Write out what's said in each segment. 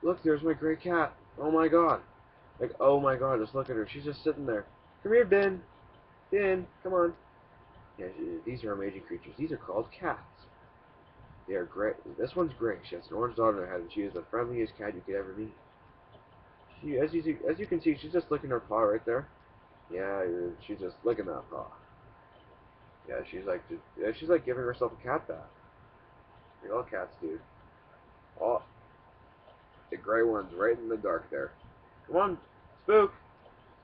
Look, there's my gray cat. Oh my god. Like, oh my god, just look at her. She's just sitting there. Come here, Ben. Ben, come on. Yeah, these are amazing creatures. These are called cats. They are gray. This one's gray. She has an orange dot on her head, and she is the friendliest cat you could ever meet. As you can see, she's just licking her paw right there. Yeah, she's just licking that paw. Yeah, she's like giving herself a cat bath. Like all cats do. Oh, the gray one's right in the dark there. Come on, Spook!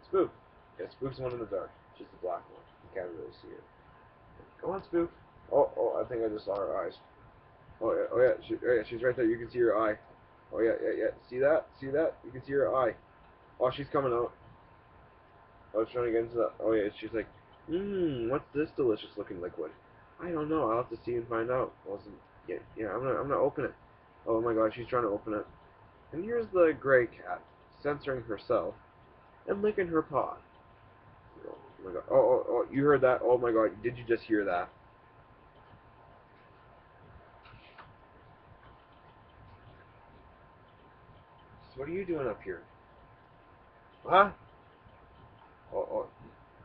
Spook! Yeah, Spook's the one in the dark. She's the black one. You can't really see her. Come on, Spook. Oh, I think I just saw her eyes. Oh yeah, she's right there. You can see her eye. Oh yeah. See that? See that? You can see her eye. Oh, she's coming out. I was trying to get into that. Oh yeah, she's like, what's this delicious looking liquid? I don't know. I'll have to see and find out. Wasn't yeah. I'm gonna open it. Oh my god, she's trying to open it. And here's the gray cat censoring herself and licking her paw. Oh my god. Oh, you heard that? Oh my god, did you just hear that? So what are you doing up here? Huh? Oh,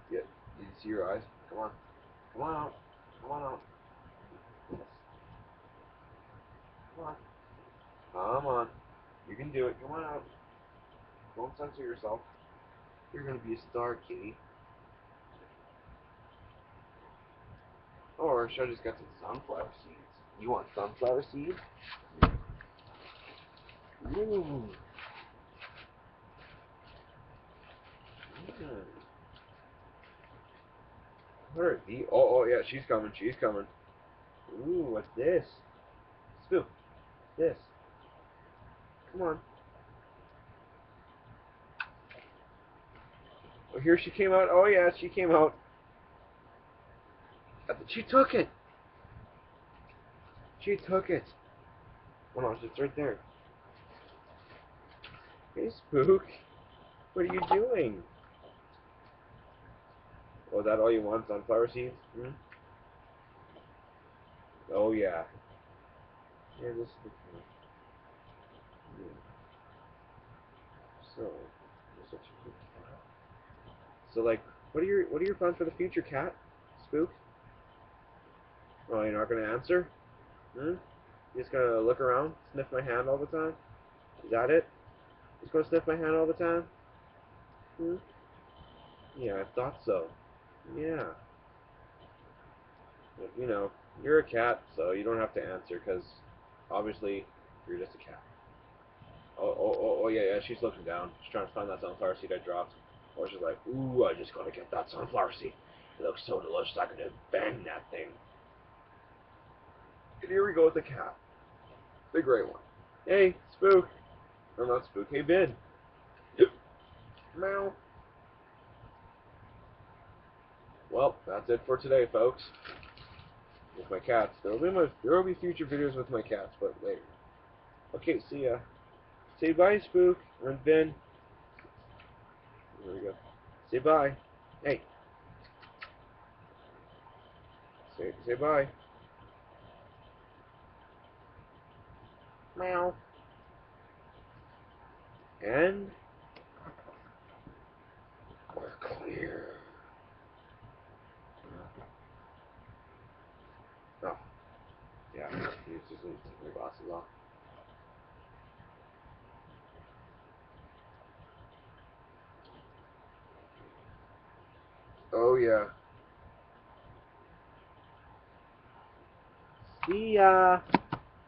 yeah. Did you see your eyes? Come on. Come on out. Come on out. Come on. Come on. You can do it. Come on out. Don't censor yourself. You're gonna be a star, kitty. Or should I just get some sunflower seeds? You want sunflower seeds? Ooh. Mm. Where is he? Oh, yeah, she's coming. She's coming. Ooh, what's this? Spook. This. Come on. Oh, here she came out. Oh, yeah, she came out. She took it. She took it. Oh, no, it's right there. Hey, Spook. What are you doing? Oh, is that all you want? Sunflower seeds? Hmm? Oh, yeah. Yeah, this is the thing. Yeah. So, you're such a good cat. So, like, what are your plans for the future, cat? Spook? Oh, you're not gonna answer? Hmm? You just gonna look around, sniff my hand all the time? Is that it? Just gonna sniff my hand all the time? Hmm? Yeah, I thought so. Yeah. But, you know, you're a cat, so you don't have to answer, because obviously you're just a cat. Yeah, she's looking down. She's trying to find that sunflower seed I dropped. Or she's like, ooh, I just gotta get that sunflower seed. It looks so delicious, I could just bang that thing. And here we go with the cat. The gray one. Hey, Spook. I'm not Spook. Hey, Ben. Meow. Well, that's it for today, folks. With my cats. There will be future videos with my cats, but later. Okay, see ya. Say bye, Spook. And Ben. There we go. Say bye. Hey, say bye. Meow. And we're clear. Oh, yeah. You just need to take my glasses off. Oh yeah. See ya.